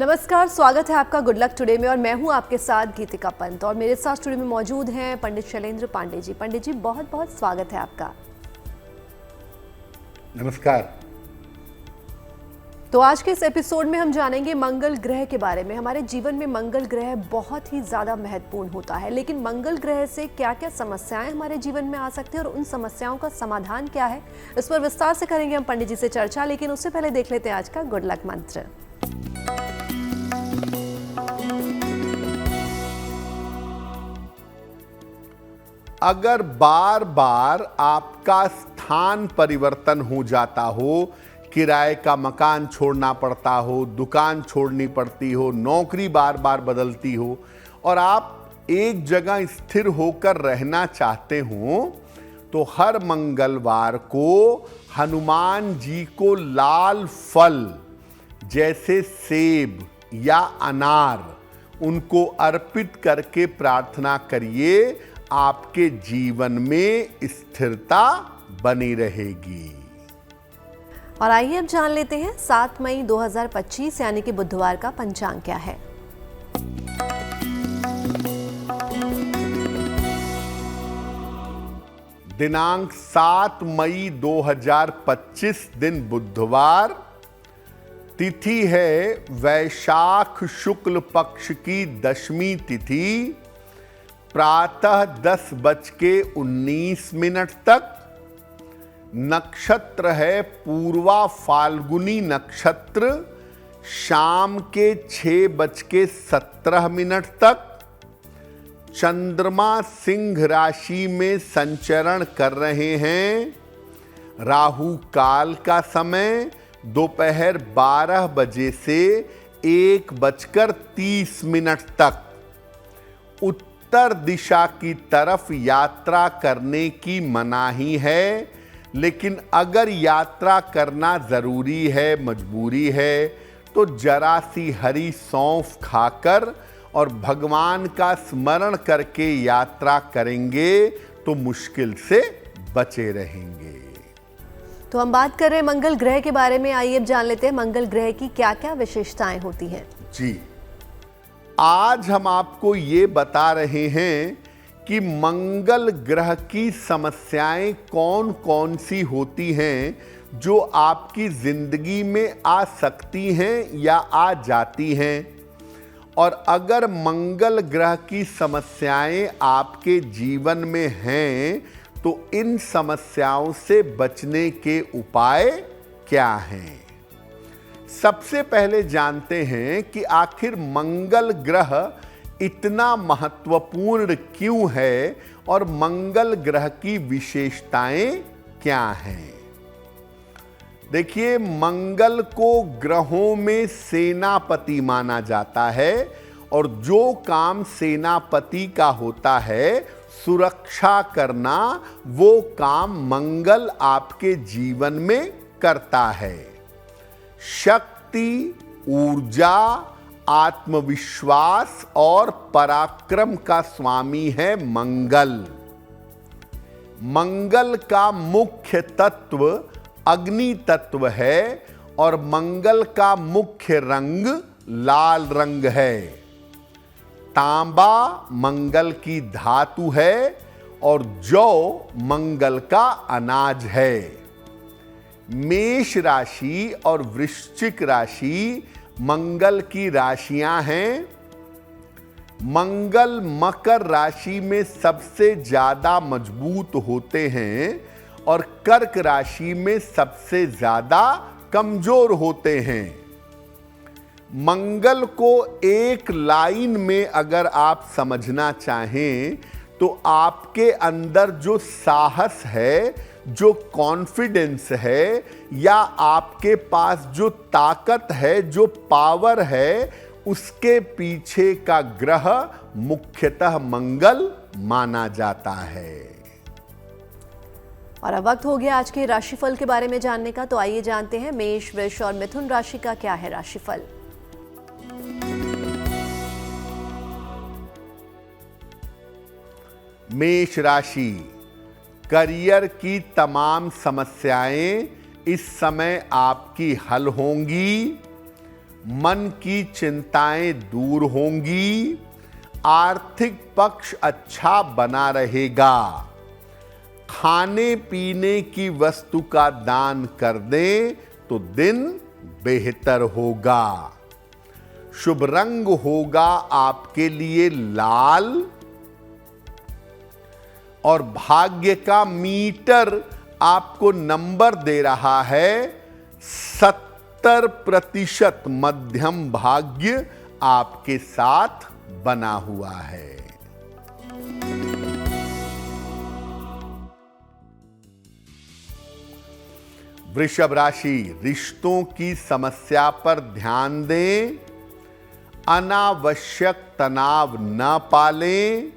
नमस्कार, स्वागत है आपका गुड लक टुडे में और मैं हूं आपके साथ गीतिका पंत और मेरे साथ स्टूडियो में मौजूद हैं पंडित शैलेंद्र पांडे जी। पंडित जी, बहुत बहुत स्वागत है आपका। नमस्कार। तो आज के इस एपिसोड में हम जानेंगे मंगल ग्रह के बारे में। हमारे जीवन में मंगल ग्रह बहुत ही ज्यादा महत्वपूर्ण होता है, लेकिन मंगल ग्रह से क्या क्या समस्याएं हमारे जीवन में आ सकती हैं और उन समस्याओं का समाधान क्या है, इस पर विस्तार से करेंगे हम पंडित जी से चर्चा। लेकिन उससे पहले देख लेते हैं आज का गुड लक मंत्र। अगर बार बार आपका स्थान परिवर्तन हो जाता हो, किराए का मकान छोड़ना पड़ता हो, दुकान छोड़नी पड़ती हो, नौकरी बार बार बदलती हो और आप एक जगह स्थिर होकर रहना चाहते हो, तो हर मंगलवार को हनुमान जी को लाल फल जैसे सेब या अनार उनको अर्पित करके प्रार्थना करिए। आपके जीवन में स्थिरता बनी रहेगी। और आइए अब जान लेते हैं 7 मई 2025 यानी कि बुधवार का पंचांग क्या है। दिनांक 7 मई 2025 दिन बुधवार, तिथि है वैशाख शुक्ल पक्ष की दशमी तिथि, प्रातः 10:19 तक। नक्षत्र है पूर्वा फाल्गुनी नक्षत्र, शाम के 6:17 तक। चंद्रमा सिंह राशि में संचरण कर रहे हैं। राहु काल का समय दोपहर 12 बजे से 1:30 तक। उत्तर दिशा की तरफ यात्रा करने की मनाही है, लेकिन अगर यात्रा करना जरूरी है, मजबूरी है, तो जरा सी हरी सौंफ खाकर और भगवान का स्मरण करके यात्रा करेंगे तो मुश्किल से बचे रहेंगे। तो हम बात कर रहे हैं मंगल ग्रह के बारे में। आइए अब जान लेते हैं मंगल ग्रह की क्या क्या विशेषताएं होती हैं। जी, आज हम आपको ये बता रहे हैं कि मंगल ग्रह की समस्याएं कौन कौन सी होती हैं जो आपकी जिंदगी में आ सकती हैं या आ जाती हैं। और अगर मंगल ग्रह की समस्याएं आपके जीवन में हैं तो इन समस्याओं से बचने के उपाय क्या हैं। सबसे पहले जानते हैं कि आखिर मंगल ग्रह इतना महत्वपूर्ण क्यों है और मंगल ग्रह की विशेषताएं क्या हैं। देखिए, मंगल को ग्रहों में सेनापति माना जाता है और जो काम सेनापति का होता है, सुरक्षा करना, वो काम मंगल आपके जीवन में करता है। शक्ति, ऊर्जा, आत्मविश्वास और पराक्रम का स्वामी है मंगल। मंगल का मुख्य तत्व अग्नि तत्व है और मंगल का मुख्य रंग लाल रंग है। तांबा मंगल की धातु है और जौ मंगल का अनाज है। मेष राशि और वृश्चिक राशि मंगल की राशियां हैं। मंगल मकर राशि में सबसे ज्यादा मजबूत होते हैं और कर्क राशि में सबसे ज्यादा कमजोर होते हैं। मंगल को एक लाइन में अगर आप समझना चाहें तो आपके अंदर जो साहस है, जो कॉन्फिडेंस है, या आपके पास जो ताकत है, जो पावर है, उसके पीछे का ग्रह मुख्यतः मंगल माना जाता है। और अब वक्त हो गया आज के राशिफल के बारे में जानने का। तो आइए जानते हैं मेष, वृष और मिथुन राशि का क्या है राशिफल। मेष राशि, करियर की तमाम समस्याएं इस समय आपकी हल होंगी। मन की चिंताएं दूर होंगी, आर्थिक पक्ष अच्छा बना रहेगा। खाने पीने की वस्तु का दान कर दें तो दिन बेहतर होगा। शुभ रंग होगा आपके लिए लाल और भाग्य का मीटर आपको नंबर दे रहा है 70% मध्यम भाग्य आपके साथ बना हुआ है। वृषभ राशि, रिश्तों की समस्या पर ध्यान दें, अनावश्यक तनाव न पालें,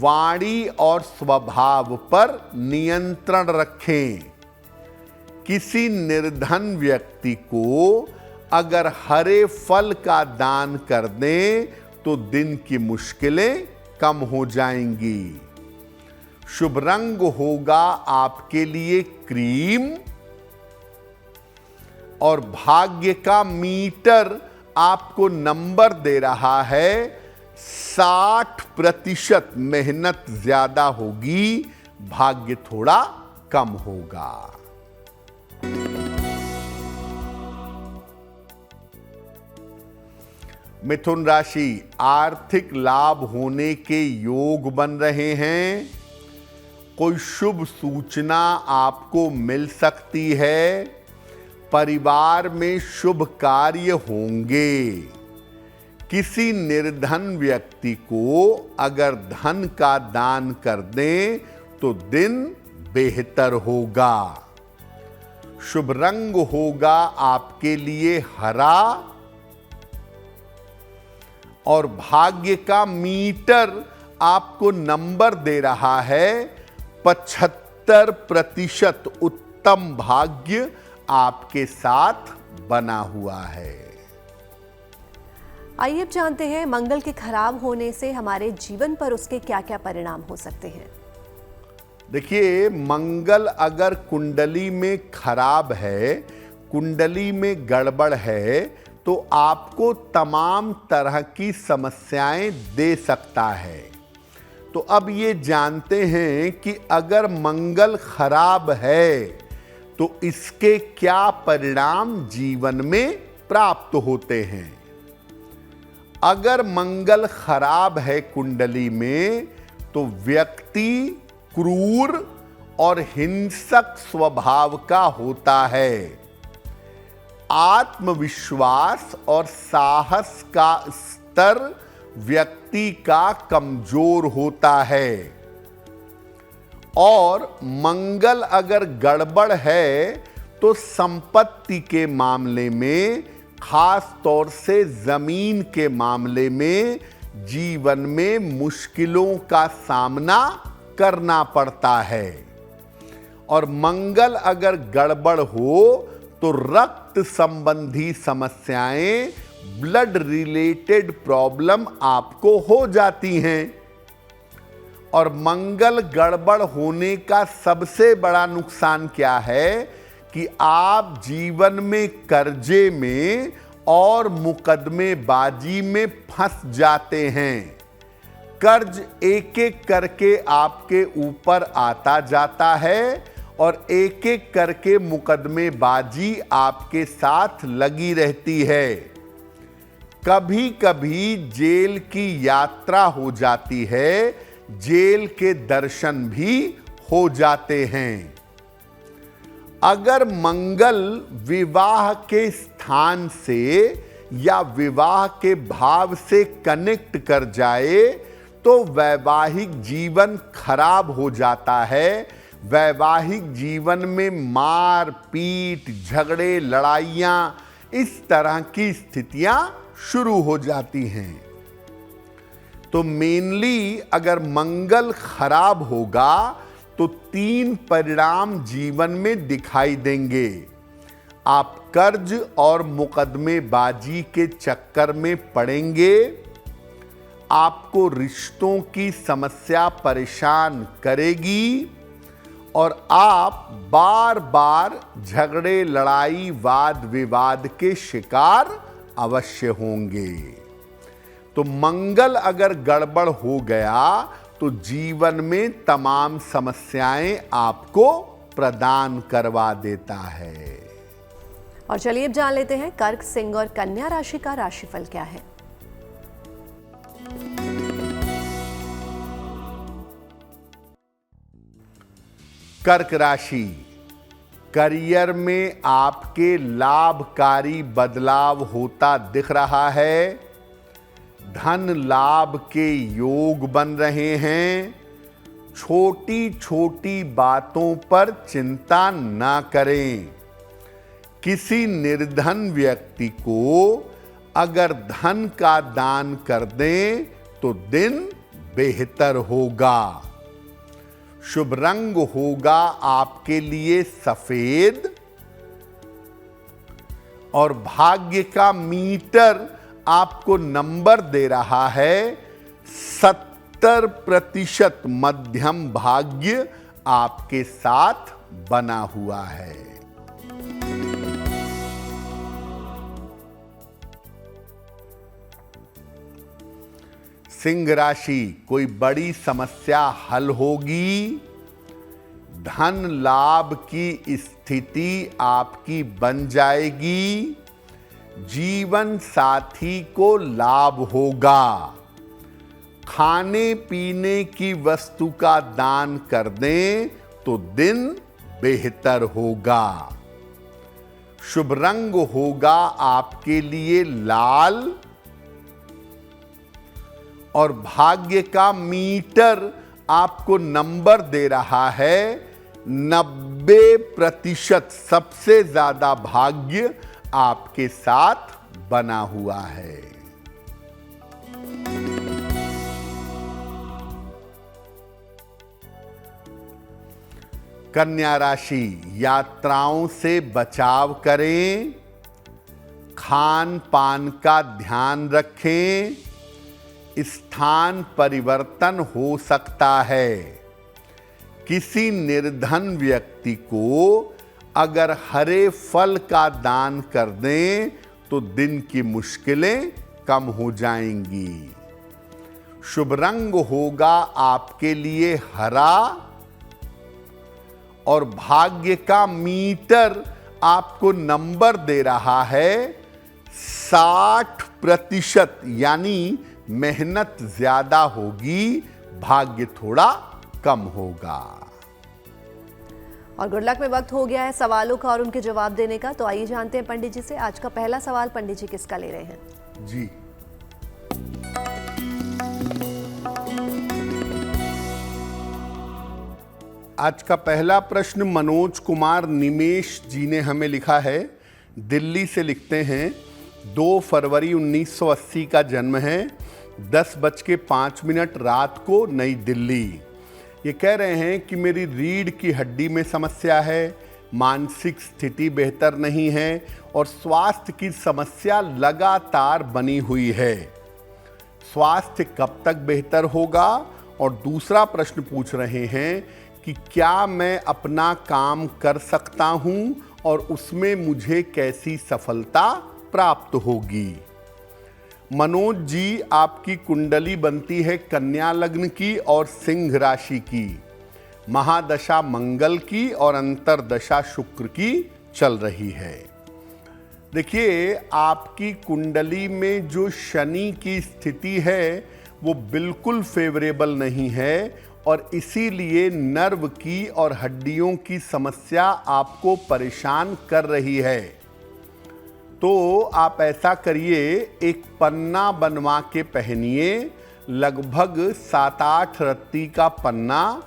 वाणी और स्वभाव पर नियंत्रण रखें। किसी निर्धन व्यक्ति को अगर हरे फल का दान कर दें तो दिन की मुश्किलें कम हो जाएंगी। शुभ रंग होगा आपके लिए क्रीम और भाग्य का मीटर आपको नंबर दे रहा है 60%। मेहनत ज्यादा होगी, भाग्य थोड़ा कम होगा। मिथुन राशि, आर्थिक लाभ होने के योग बन रहे हैं। कोई शुभ सूचना आपको मिल सकती है। परिवार में शुभ कार्य होंगे। किसी निर्धन व्यक्ति को अगर धन का दान कर दें तो दिन बेहतर होगा। शुभ रंग होगा आपके लिए हरा और भाग्य का मीटर आपको नंबर दे रहा है 75%। उत्तम भाग्य आपके साथ बना हुआ है। आइए अब जानते हैं मंगल के खराब होने से हमारे जीवन पर उसके क्या-क्या परिणाम हो सकते हैं। देखिए, मंगल अगर कुंडली में खराब है, कुंडली में गड़बड़ है, तो आपको तमाम तरह की समस्याएं दे सकता है। तो अब ये जानते हैं कि अगर मंगल खराब है तो इसके क्या परिणाम जीवन में प्राप्त होते हैं। अगर मंगल खराब है कुंडली में तो व्यक्ति क्रूर और हिंसक स्वभाव का होता है। आत्मविश्वास और साहस का स्तर व्यक्ति का कमजोर होता है। और मंगल अगर गड़बड़ है तो संपत्ति के मामले में, खास तौर से जमीन के मामले में, जीवन में मुश्किलों का सामना करना पड़ता है। और मंगल अगर गड़बड़ हो तो रक्त संबंधी समस्याएं, ब्लड रिलेटेड प्रॉब्लम आपको हो जाती हैं। और मंगल गड़बड़ होने का सबसे बड़ा नुकसान क्या है कि आप जीवन में कर्जे में और मुकदमेबाजी में फंस जाते हैं। कर्ज एक एक करके आपके ऊपर आता जाता है और एक एक करके मुकदमेबाजी आपके साथ लगी रहती है। कभी कभी जेल की यात्रा हो जाती है, जेल के दर्शन भी हो जाते हैं। अगर मंगल विवाह के स्थान से या विवाह के भाव से कनेक्ट कर जाए तो वैवाहिक जीवन खराब हो जाता है। वैवाहिक जीवन में मार पीट, झगड़े, लड़ाइयाँ, इस तरह की स्थितियां शुरू हो जाती हैं। तो मेनली अगर मंगल खराब होगा तो 3 परिणाम जीवन में दिखाई देंगे। आप कर्ज और मुकदमेबाजी के चक्कर में पड़ेंगे। आपको रिश्तों की समस्या परेशान करेगी और आप बार बार झगड़े, लड़ाई, वाद विवाद के शिकार अवश्य होंगे। तो मंगल अगर गड़बड़ हो गया तो जीवन में तमाम समस्याएं आपको प्रदान करवा देता है। और चलिए अब जान लेते हैं कर्क, सिंह और कन्या राशि का राशिफल क्या है। कर्क राशि, करियर में आपके लाभकारी बदलाव होता दिख रहा है। धन लाभ के योग बन रहे हैं। छोटी छोटी बातों पर चिंता ना करें। किसी निर्धन व्यक्ति को अगर धन का दान कर दें तो दिन बेहतर होगा। शुभ रंग होगा आपके लिए सफेद और भाग्य का मीटर आपको नंबर दे रहा है 70% मध्यम भाग्य आपके साथ बना हुआ है। सिंह राशि, कोई बड़ी समस्या हल होगी। धन लाभ की स्थिति आपकी बन जाएगी। जीवन साथी को लाभ होगा। खाने पीने की वस्तु का दान कर दें तो दिन बेहतर होगा। शुभ रंग होगा आपके लिए लाल और भाग्य का मीटर आपको नंबर दे रहा है 90%। सबसे ज्यादा भाग्य आपके साथ बना हुआ है। कन्या राशि, यात्राओं से बचाव करें। खान पान का ध्यान रखें। स्थान परिवर्तन हो सकता है। किसी निर्धन व्यक्ति को अगर हरे फल का दान कर दें तो दिन की मुश्किलें कम हो जाएंगी। शुभ रंग होगा आपके लिए हरा और भाग्य का मीटर आपको नंबर दे रहा है 60%। यानी मेहनत ज्यादा होगी, भाग्य थोड़ा कम होगा। और गुड लक में वक्त हो गया है सवालों का और उनके जवाब देने का। तो आइए जानते हैं पंडित जी से आज का पहला सवाल पंडित जी किसका ले रहे हैं। जी, आज का पहला प्रश्न मनोज कुमार निमेश जी ने हमें लिखा है। दिल्ली से लिखते हैं। 2 फरवरी 1980 का जन्म है। 10:05 रात को नई दिल्ली। ये कह रहे हैं कि मेरी रीढ़ की हड्डी में समस्या है, मानसिक स्थिति बेहतर नहीं है और स्वास्थ्य की समस्या लगातार बनी हुई है। स्वास्थ्य कब तक बेहतर होगा? और दूसरा प्रश्न पूछ रहे हैं कि क्या मैं अपना काम कर सकता हूं और उसमें मुझे कैसी सफलता प्राप्त होगी। मनोज जी, आपकी कुंडली बनती है कन्या लग्न की और सिंह राशि की। महादशा मंगल की और अंतरदशा शुक्र की चल रही है। देखिए, आपकी कुंडली में जो शनि की स्थिति है वो बिल्कुल फेवरेबल नहीं है और इसीलिए नर्व की और हड्डियों की समस्या आपको परेशान कर रही है। तो आप ऐसा करिए, एक पन्ना बनवा के पहनिए। लगभग 7-8 रत्ती का पन्ना,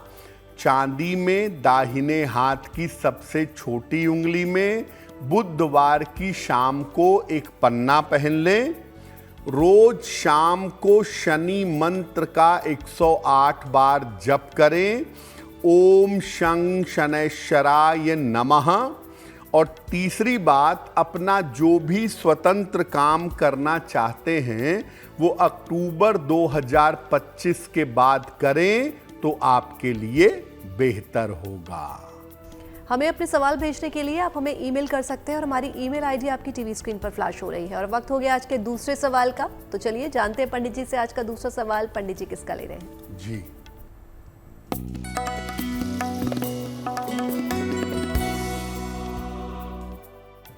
चांदी में, दाहिने हाथ की सबसे छोटी उंगली में। बुधवार की शाम को एक पन्ना पहन लें। रोज शाम को शनि मंत्र का 108 बार जप करें। ओम शं शनैश्चराय नमः। और तीसरी बात, अपना जो भी स्वतंत्र काम करना चाहते हैं वो अक्टूबर 2025 के बाद करें तो आपके लिए बेहतर होगा। हमें अपने सवाल भेजने के लिए आप हमें ईमेल कर सकते हैं और हमारी ईमेल आईडी आपकी टीवी स्क्रीन पर फ्लैश हो रही है। और वक्त हो गया आज के दूसरे सवाल का, तो चलिए जानते हैं पंडित जी से आज का दूसरा सवाल। पंडित जी किसका ले रहे हैं? जी,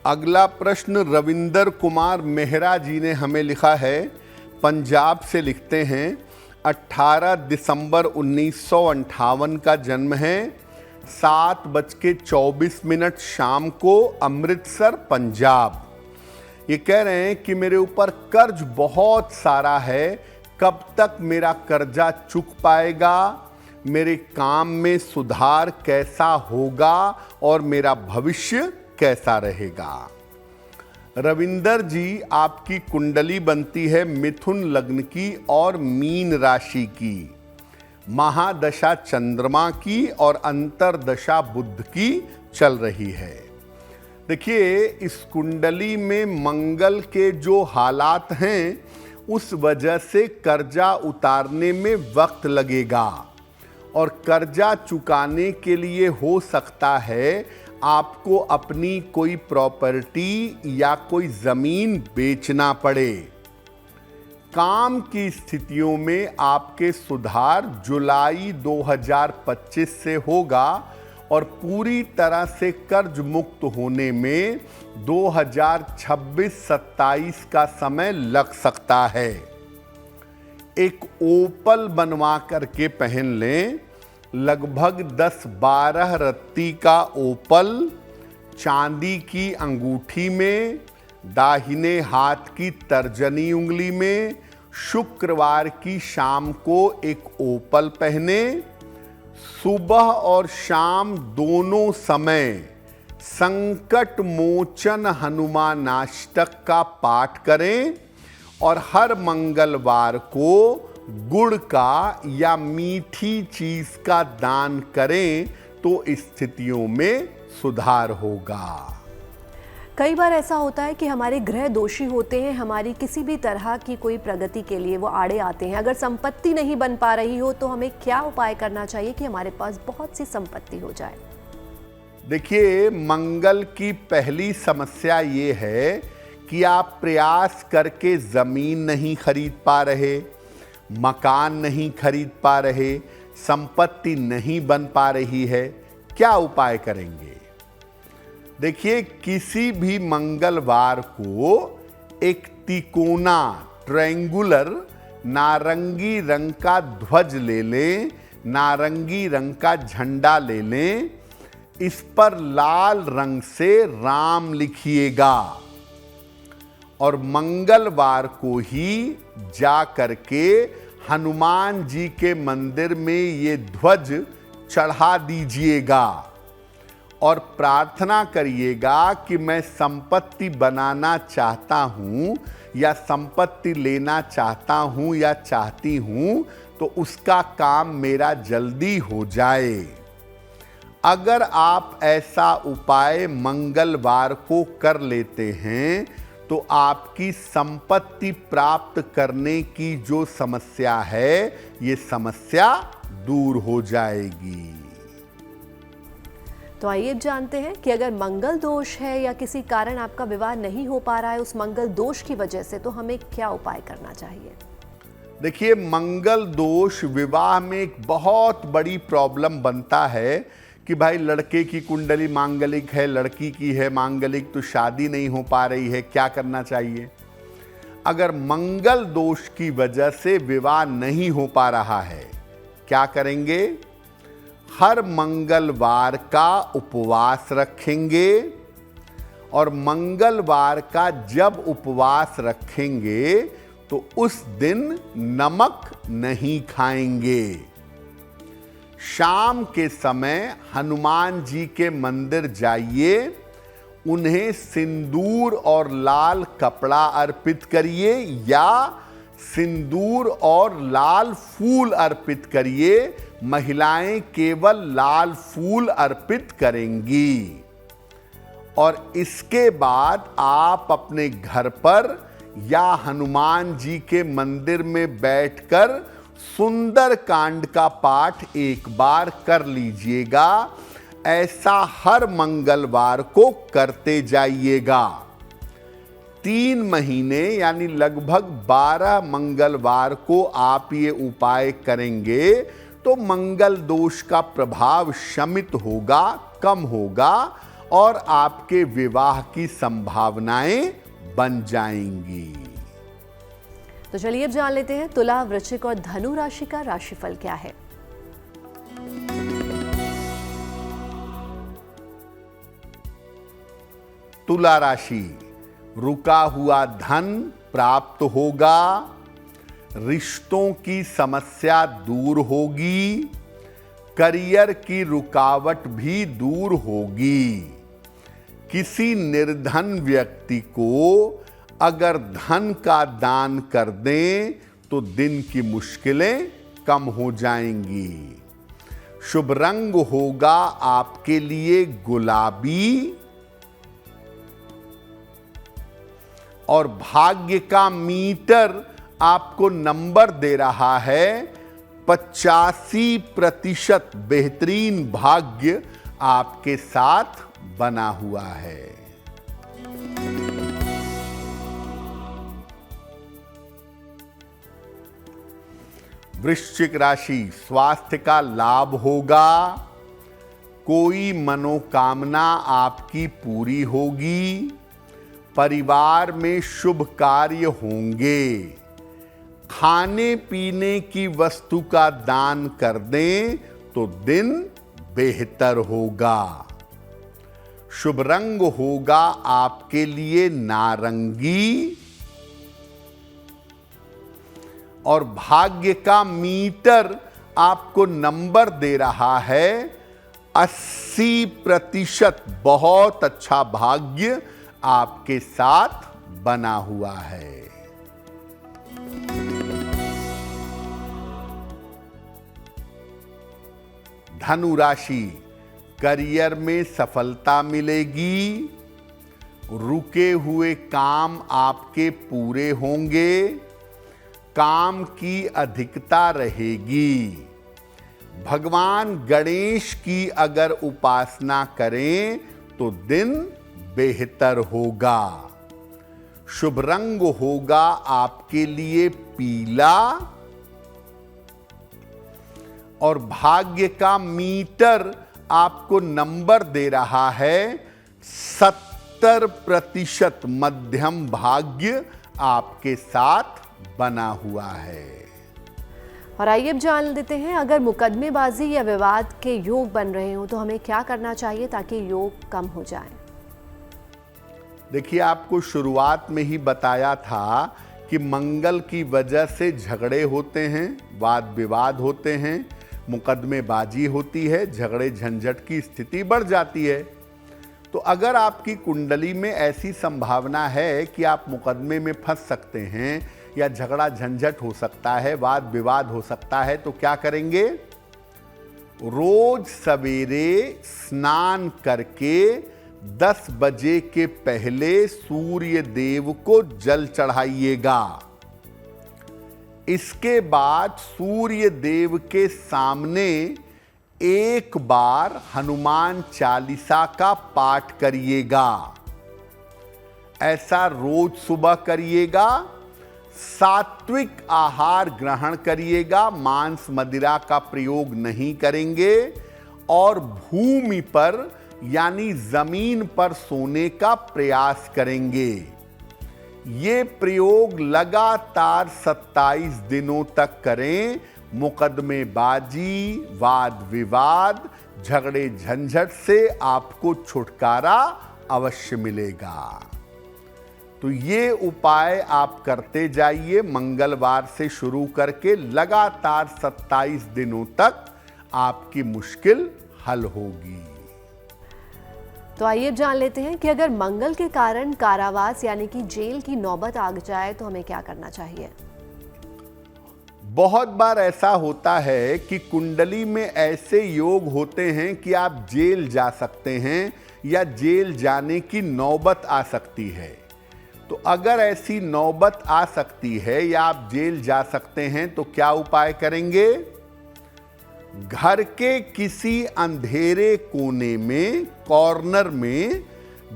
अगला प्रश्न रविंदर कुमार मेहरा जी ने हमें लिखा है, पंजाब से लिखते हैं। 18 दिसंबर 1958 का जन्म है, 7:24 शाम को, अमृतसर पंजाब। ये कह रहे हैं कि मेरे ऊपर कर्ज बहुत सारा है, कब तक मेरा कर्जा चुक पाएगा, मेरे काम में सुधार कैसा होगा और मेरा भविष्य कैसा रहेगा। रविंदर जी, आपकी कुंडली बनती है मिथुन लग्न की और मीन राशि की, महादशा चंद्रमा की और अंतरदशा बुध की चल रही है। देखिए, इस कुंडली में मंगल के जो हालात हैं उस वजह से कर्जा उतारने में वक्त लगेगा और कर्जा चुकाने के लिए हो सकता है आपको अपनी कोई प्रॉपर्टी या कोई ज़मीन बेचना पड़े। काम की स्थितियों में आपके सुधार जुलाई 2025 से होगा और पूरी तरह से कर्ज मुक्त होने में 2026-27 का समय लग सकता है। एक ओपल बनवा करके पहन लें, लगभग 10-12 रत्ती का ओपल चांदी की अंगूठी में, दाहिने हाथ की तर्जनी उंगली में, शुक्रवार की शाम को एक ओपल पहने। सुबह और शाम दोनों समय संकट मोचन हनुमानाष्टक का पाठ करें और हर मंगलवार को गुड़ का या मीठी चीज का दान करें तो स्थितियों में सुधार होगा। कई बार ऐसा होता है कि हमारे ग्रह दोषी होते हैं, हमारी किसी भी तरह की कोई प्रगति के लिए वो आड़े आते हैं। अगर संपत्ति नहीं बन पा रही हो तो हमें क्या उपाय करना चाहिए कि हमारे पास बहुत सी संपत्ति हो जाए? देखिए, मंगल की पहली समस्या ये है कि आप प्रयास करके जमीन नहीं खरीद पा रहे, मकान नहीं खरीद पा रहे, संपत्ति नहीं बन पा रही है। क्या उपाय करेंगे? देखिए, किसी भी मंगलवार को एक तिकोना ट्रायंगुलर नारंगी रंग का ध्वज ले लें, नारंगी रंग का झंडा ले लें, इस पर लाल रंग से राम लिखिएगा और मंगलवार को ही जा करके हनुमान जी के मंदिर में ये ध्वज चढ़ा दीजिएगा और प्रार्थना करिएगा कि मैं संपत्ति बनाना चाहता हूं या संपत्ति लेना चाहता हूं या चाहती हूं, तो उसका काम मेरा जल्दी हो जाए। अगर आप ऐसा उपाय मंगलवार को कर लेते हैं तो आपकी संपत्ति प्राप्त करने की जो समस्या है, ये समस्या दूर हो जाएगी। तो आइए जानते हैं कि अगर मंगल दोष है या किसी कारण आपका विवाह नहीं हो पा रहा है उस मंगल दोष की वजह से, तो हमें क्या उपाय करना चाहिए? देखिए, मंगल दोष विवाह में एक बहुत बड़ी प्रॉब्लम बनता है कि भाई लड़के की कुंडली मांगलिक है, लड़की की है मांगलिक, तो शादी नहीं हो पा रही है, क्या करना चाहिए? अगर मंगल दोष की वजह से विवाह नहीं हो पा रहा है, क्या करेंगे? हर मंगलवार का उपवास रखेंगे और मंगलवार का जब उपवास रखेंगे तो उस दिन नमक नहीं खाएंगे। शाम के समय हनुमान जी के मंदिर जाइए, उन्हें सिंदूर और लाल कपड़ा अर्पित करिए या सिंदूर और लाल फूल अर्पित करिए। महिलाएं केवल लाल फूल अर्पित करेंगी और इसके बाद आप अपने घर पर या हनुमान जी के मंदिर में बैठकर सुंदर कांड का पाठ एक बार कर लीजिएगा। ऐसा हर मंगलवार को करते जाइएगा। 3 महीने यानी लगभग 12 मंगलवार को आप ये उपाय करेंगे तो मंगल दोष का प्रभाव शमित होगा, कम होगा और आपके विवाह की संभावनाएं बन जाएंगी। तो चलिए अब जान लेते हैं तुला, वृश्चिक और धनु राशि का राशिफल क्या है। तुला राशि, रुका हुआ धन प्राप्त होगा, रिश्तों की समस्या दूर होगी, करियर की रुकावट भी दूर होगी। किसी निर्धन व्यक्ति को अगर धन का दान कर दें तो दिन की मुश्किलें कम हो जाएंगी। शुभ रंग होगा आपके लिए गुलाबी और भाग्य का मीटर आपको नंबर दे रहा है 85% बेहतरीन भाग्य आपके साथ बना हुआ है। वृश्चिक राशि, स्वास्थ्य का लाभ होगा, कोई मनोकामना आपकी पूरी होगी, परिवार में शुभ कार्य होंगे, खाने पीने की वस्तु का दान कर दें तो दिन बेहतर होगा। शुभ रंग होगा आपके लिए नारंगी और भाग्य का मीटर आपको नंबर दे रहा है 80%। बहुत अच्छा भाग्य आपके साथ बना हुआ है। धनु राशि, करियर में सफलता मिलेगी, रुके हुए काम आपके पूरे होंगे, काम की अधिकता रहेगी। भगवान गणेश की अगर उपासना करें तो दिन बेहतर होगा। शुभ रंग होगा आपके लिए पीला और भाग्य का मीटर आपको नंबर दे रहा है 70%। मध्यम भाग्य आपके साथ बना हुआ है। और आइए अब जान लेते हैं अगर मुकदमेबाजी या विवाद के योग बन रहे हो तो हमें क्या करना चाहिए ताकि योग कम हो जाए। देखिए, आपको शुरुआत में ही बताया था कि मंगल की वजह से झगड़े होते हैं, वाद विवाद होते हैं, मुकदमेबाजी होती है, झगड़े झंझट की स्थिति बढ़ जाती है। तो अगर आपकी कुंडली में ऐसी संभावना है कि आप मुकदमे में फंस सकते हैं या झगड़ा झंझट हो सकता है, वाद विवाद हो सकता है, तो क्या करेंगे? रोज सवेरे स्नान करके 10 बजे के पहले सूर्य देव को जल चढ़ाइएगा। इसके बाद सूर्य देव के सामने एक बार हनुमान चालीसा का पाठ करिएगा। ऐसा रोज सुबह करिएगा। सात्विक आहार ग्रहण करिएगा, मांस मदिरा का प्रयोग नहीं करेंगे और भूमि पर यानी जमीन पर सोने का प्रयास करेंगे। ये प्रयोग लगातार 27 दिनों तक करें। मुकदमेबाजी, वाद विवाद, झगड़े झंझट से आपको छुटकारा अवश्य मिलेगा। तो ये उपाय आप करते जाइए, मंगलवार से शुरू करके लगातार 27 दिनों तक आपकी मुश्किल हल होगी। तो आइए जान लेते हैं कि अगर मंगल के कारण कारावास यानी कि जेल की नौबत आ जाए तो हमें क्या करना चाहिए। बहुत बार ऐसा होता है कि कुंडली में ऐसे योग होते हैं कि आप जेल जा सकते हैं या जेल जाने की नौबत आ सकती है। तो अगर ऐसी नौबत आ सकती है या आप जेल जा सकते हैं तो क्या उपाय करेंगे? घर के किसी अंधेरे कोने में, कॉर्नर में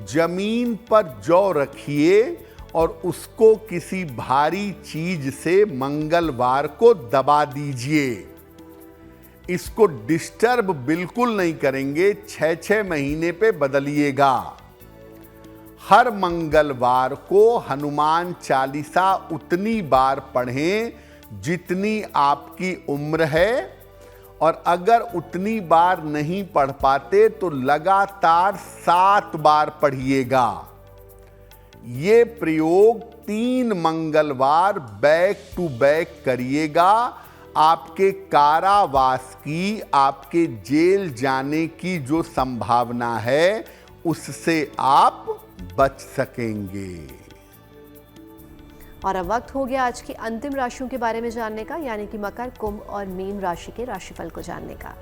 जमीन पर जौ रखिए और उसको किसी भारी चीज से मंगलवार को दबा दीजिए। इसको डिस्टर्ब बिल्कुल नहीं करेंगे, 6-6 महीने पे बदलिएगा। हर मंगलवार को हनुमान चालीसा उतनी बार पढ़ें जितनी आपकी उम्र है, और अगर उतनी बार नहीं पढ़ पाते तो लगातार 7 बार पढ़िएगा। ये प्रयोग 3 मंगलवार बैक टू बैक करिएगा। आपके कारावास की, आपके जेल जाने की जो संभावना है उससे आप बच सकेंगे। और अब वक्त हो गया आज की अंतिम राशियों के बारे में जानने का, यानी कि मकर, कुंभ और मीन राशि के राशिफल को जानने का।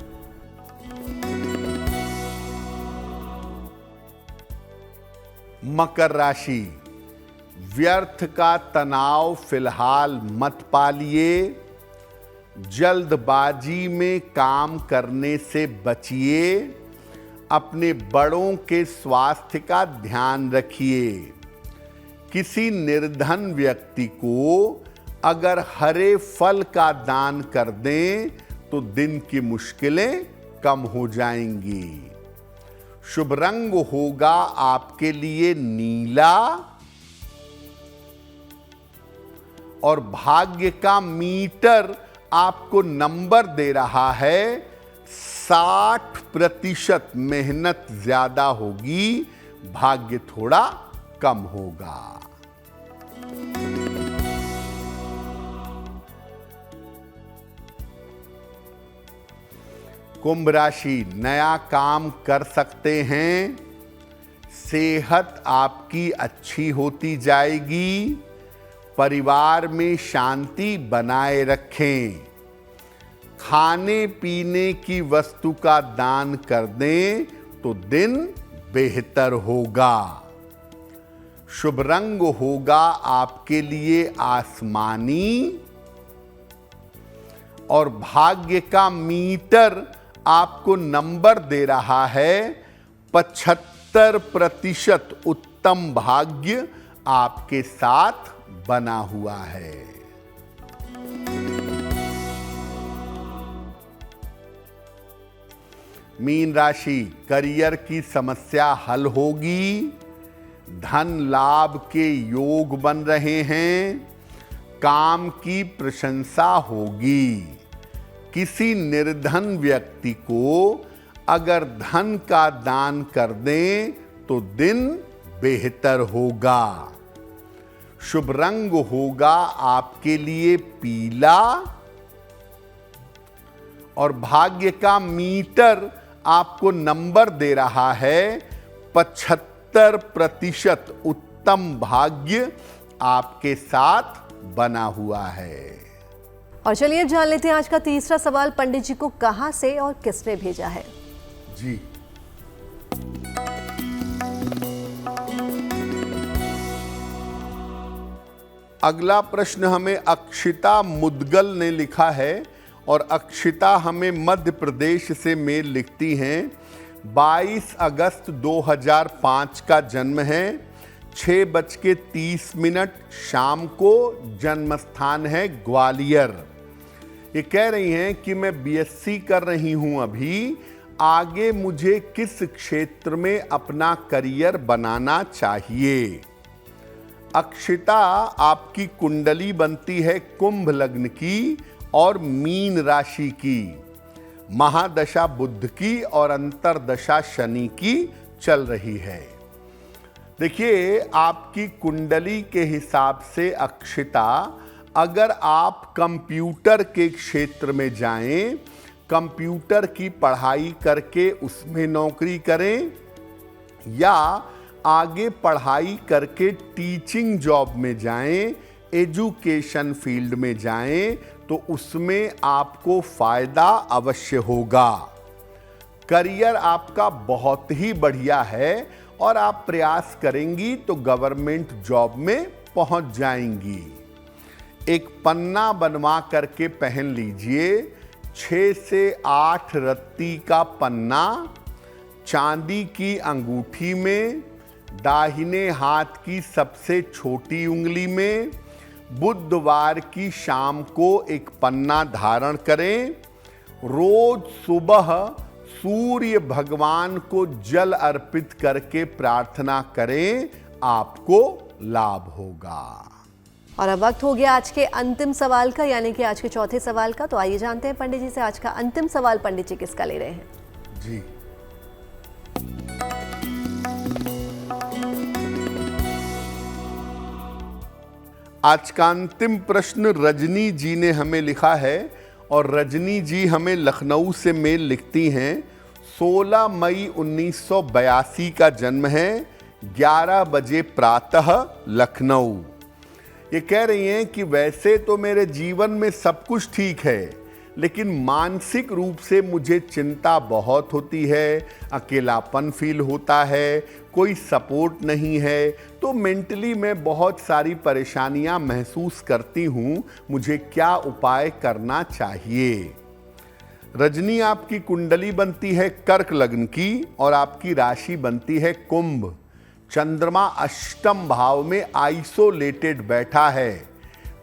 मकर राशि, व्यर्थ का तनाव फिलहाल मत पालिए। जल्दबाजी में काम करने से बचिए। अपने बड़ों के स्वास्थ्य का ध्यान रखिए। किसी निर्धन व्यक्ति को अगर हरे फल का दान कर दें तो दिन की मुश्किलें कम हो जाएंगी। शुभ रंग होगा आपके लिए नीला, और भाग्य का मीटर आपको नंबर दे रहा है 60%। मेहनत ज्यादा होगी, भाग्य थोड़ा कम होगा। कुंभ राशि, नया काम कर सकते हैं। सेहत आपकी अच्छी होती जाएगी। परिवार में शांति बनाए रखें। खाने पीने की वस्तु का दान कर दें तो दिन बेहतर होगा। शुभ रंग होगा आपके लिए आसमानी, और भाग्य का मीटर आपको नंबर दे रहा है 75%। उत्तम भाग्य आपके साथ बना हुआ है। मीन राशि, करियर की समस्या हल होगी। धन लाभ के योग बन रहे हैं। काम की प्रशंसा होगी। किसी निर्धन व्यक्ति को अगर धन का दान कर दें तो दिन बेहतर होगा। शुभ रंग होगा आपके लिए पीला, और भाग्य का मीटर आपको नंबर दे रहा है 75%। उत्तम भाग्य आपके साथ बना हुआ है। और चलिए जान लेते हैं आज का तीसरा सवाल पंडित जी को कहां से और किसने भेजा है। जी, अगला प्रश्न हमें अक्षिता मुदगल ने लिखा है, और अक्षिता हमें मध्य प्रदेश से मेल लिखती हैं। 22 अगस्त 2005 का जन्म है। 6:30 शाम को। जन्म स्थान है ग्वालियर। ये कह रही हैं कि मैं बीएससी कर रही हूं अभी। आगे मुझे किस क्षेत्र में अपना करियर बनाना चाहिए। अक्षिता, आपकी कुंडली बनती है कुंभ लग्न की और मीन राशि की। महादशा बुध की और अंतरदशा शनि की चल रही है। देखिए, आपकी कुंडली के हिसाब से अक्षिता, अगर आप कंप्यूटर के क्षेत्र में जाएं, कंप्यूटर की पढ़ाई करके उसमें नौकरी करें, या आगे पढ़ाई करके टीचिंग जॉब में जाएं, एजुकेशन फील्ड में जाएं, तो उसमें आपको फायदा अवश्य होगा। करियर आपका बहुत ही बढ़िया है और आप प्रयास करेंगी तो गवर्नमेंट जॉब में पहुंच जाएंगी। एक पन्ना बनवा करके पहन लीजिए 6 से 8 रत्ती का पन्ना चांदी की अंगूठी में, दाहिने हाथ की सबसे छोटी उंगली में, बुधवार की शाम को एक पन्ना धारण करें। रोज सुबह सूर्य भगवान को जल अर्पित करके प्रार्थना करें, आपको लाभ होगा। और अब वक्त हो गया आज के अंतिम सवाल का, यानी कि आज के चौथे सवाल का। तो आइए जानते हैं पंडित जी से आज का अंतिम सवाल पंडित जी किसका ले रहे हैं। जी, आज का अंतिम प्रश्न रजनी जी ने हमें लिखा है और रजनी जी हमें लखनऊ से मेल लिखती हैं। 16 मई 1982 का जन्म है, 11 बजे प्रातः लखनऊ। ये कह रही हैं कि वैसे तो मेरे जीवन में सब कुछ ठीक है, लेकिन मानसिक रूप से मुझे चिंता बहुत होती है, अकेलापन फील होता है, कोई सपोर्ट नहीं है, तो मेंटली मैं बहुत सारी परेशानियां महसूस करती हूं। मुझे क्या उपाय करना चाहिए? रजनी, आपकी कुंडली बनती है कर्क लग्न की और आपकी राशि बनती है कुंभ। चंद्रमा अष्टम भाव में आइसोलेटेड बैठा है,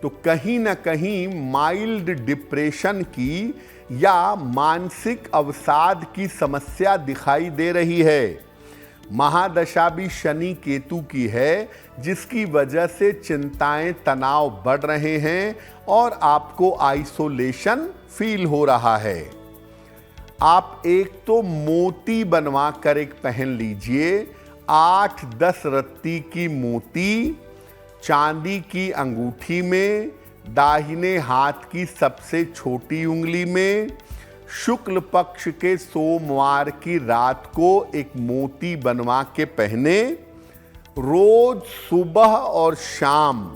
तो कहीं ना कहीं माइल्ड डिप्रेशन की या मानसिक अवसाद की समस्या दिखाई दे रही है। महादशा भी शनि केतु की है, जिसकी वजह से चिंताएं, तनाव बढ़ रहे हैं और आपको आइसोलेशन फील हो रहा है। आप एक तो मोती बनवा कर एक पहन लीजिए, 8-10 रत्ती की मोती चांदी की अंगूठी में, दाहिने हाथ की सबसे छोटी उंगली में। शुक्ल पक्ष के सोमवार की रात को एक मोती बनवा के पहने। रोज सुबह और शाम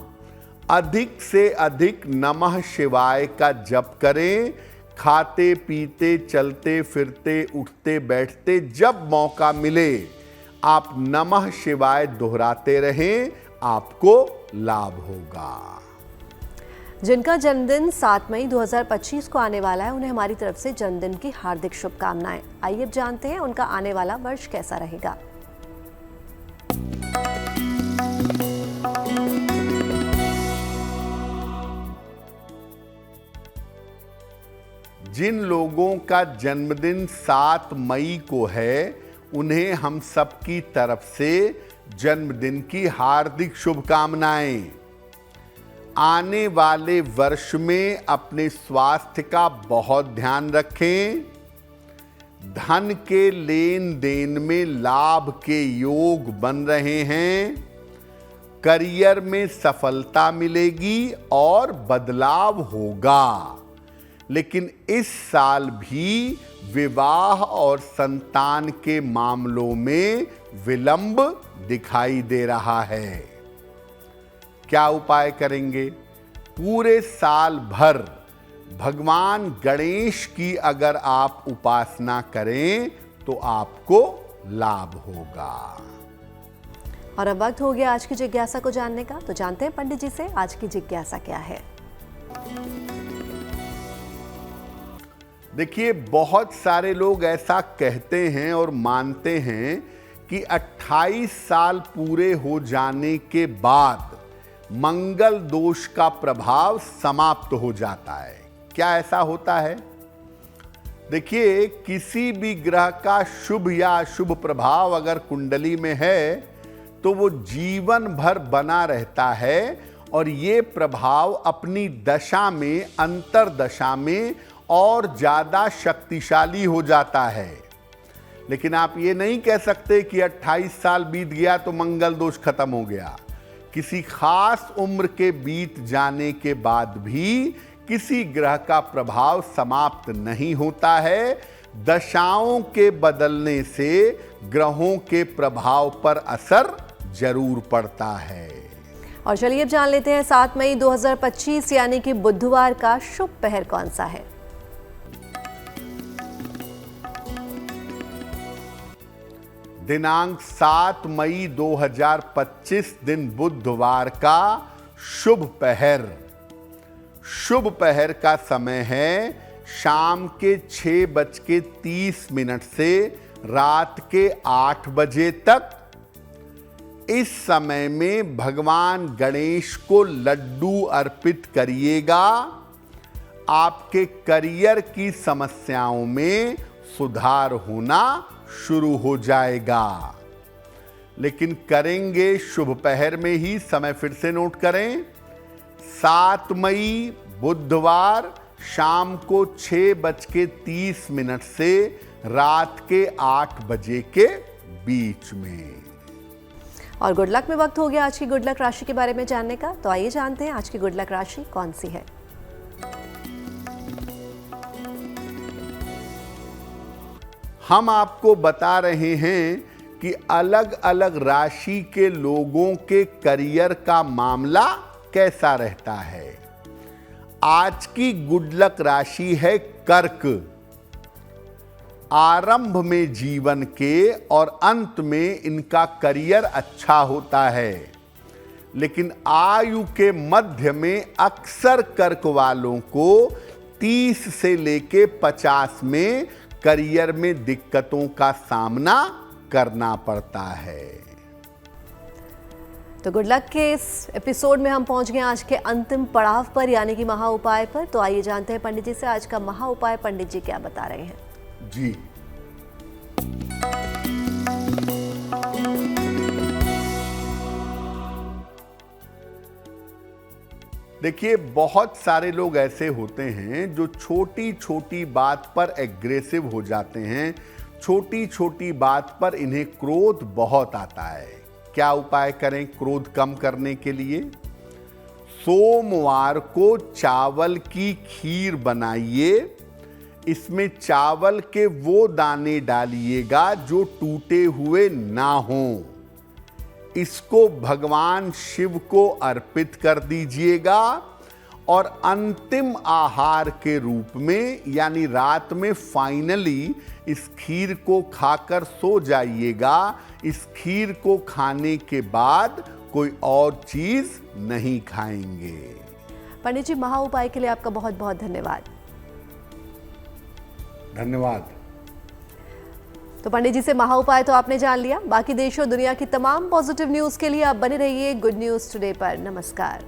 अधिक से अधिक नमः शिवाय का जप करें। खाते पीते, चलते फिरते, उठते बैठते जब मौका मिले आप नमः शिवाय दोहराते रहें, आपको लाभ होगा। जिनका जन्मदिन 7 मई 2025 को आने वाला है, उन्हें हमारी तरफ से जन्मदिन की हार्दिक शुभकामनाएं। आइए अब जानते हैं उनका आने वाला वर्ष कैसा रहेगा। जिन लोगों का जन्मदिन 7 मई को है, उन्हें हम सबकी तरफ से जन्मदिन की हार्दिक शुभकामनाएं। आने वाले वर्ष में अपने स्वास्थ्य का बहुत ध्यान रखें। धन के लेन देन में लाभ के योग बन रहे हैं। करियर में सफलता मिलेगी और बदलाव होगा, लेकिन इस साल भी विवाह और संतान के मामलों में विलंब दिखाई दे रहा है। क्या उपाय करेंगे? पूरे साल भर भगवान गणेश की अगर आप उपासना करें तो आपको लाभ होगा। और अब वक्त हो गया आज की जिज्ञासा को जानने का। तो जानते हैं पंडित जी से आज की जिज्ञासा क्या है। देखिए, बहुत सारे लोग ऐसा कहते हैं और मानते हैं कि 28 साल पूरे हो जाने के बाद मंगल दोष का प्रभाव समाप्त हो जाता है। क्या ऐसा होता है? देखिए, किसी भी ग्रह का शुभ या अशुभ प्रभाव अगर कुंडली में है तो वो जीवन भर बना रहता है और ये प्रभाव अपनी दशा में, अंतर्दशा में और ज्यादा शक्तिशाली हो जाता है। लेकिन आप ये नहीं कह सकते कि 28 साल बीत गया तो मंगल दोष खत्म हो गया। किसी खास उम्र के बीत जाने के बाद भी किसी ग्रह का प्रभाव समाप्त नहीं होता है। दशाओं के बदलने से ग्रहों के प्रभाव पर असर जरूर पड़ता है। और चलिए अब जान लेते हैं 7 मई 2025 यानी कि बुधवार का शुभ पहर कौन सा है। दिनांक 7 मई 2025 दिन बुधवार का शुभ पहर। शुभ पहर का समय है शाम के 6:30 से रात के 8 बजे तक। इस समय में भगवान गणेश को लड्डू अर्पित करिएगा। आपके करियर की समस्याओं में सुधार होना शुरू हो जाएगा। लेकिन करेंगे शुभ पहर में ही। समय फिर से नोट करें, 7 मई बुधवार शाम को 6:30 से रात के 8 बजे के बीच में। और गुड लक में वक्त हो गया आज की गुड लक राशि के बारे में जानने का। तो आइए जानते हैं आज की गुड लक राशि कौन सी है। हम आपको बता रहे हैं कि अलग अलग राशि के लोगों के करियर का मामला कैसा रहता है। आज की गुड लक राशि है कर्क। आरंभ में जीवन के और अंत में इनका करियर अच्छा होता है, लेकिन आयु के मध्य में अक्सर कर्क वालों को 30 से लेके 50 में करियर में दिक्कतों का सामना करना पड़ता है। तो गुड लक के इस एपिसोड में हम पहुंच गए आज के अंतिम पड़ाव पर, यानी कि महा उपाय पर। तो आइए जानते हैं पंडित जी से आज का महा उपाय पंडित जी क्या बता रहे हैं। जी, देखिए, बहुत सारे लोग ऐसे होते हैं जो छोटी छोटी बात पर एग्रेसिव हो जाते हैं। छोटी छोटी बात पर इन्हें क्रोध बहुत आता है। क्या उपाय करें क्रोध कम करने के लिए? सोमवार को चावल की खीर बनाइए। इसमें चावल के वो दाने डालिएगा जो टूटे हुए ना हों। इसको भगवान शिव को अर्पित कर दीजिएगा और अंतिम आहार के रूप में, यानी रात में फाइनली इस खीर को खाकर सो जाइएगा। इस खीर को खाने के बाद कोई और चीज नहीं खाएंगे। पंडित जी, महा उपाय के लिए आपका बहुत बहुत धन्यवाद। धन्यवाद। तो पंडित जी से महा उपाय तो आपने जान लिया। बाकी देश और दुनिया की तमाम पॉजिटिव न्यूज के लिए आप बने रहिए गुड न्यूज टुडे पर। नमस्कार।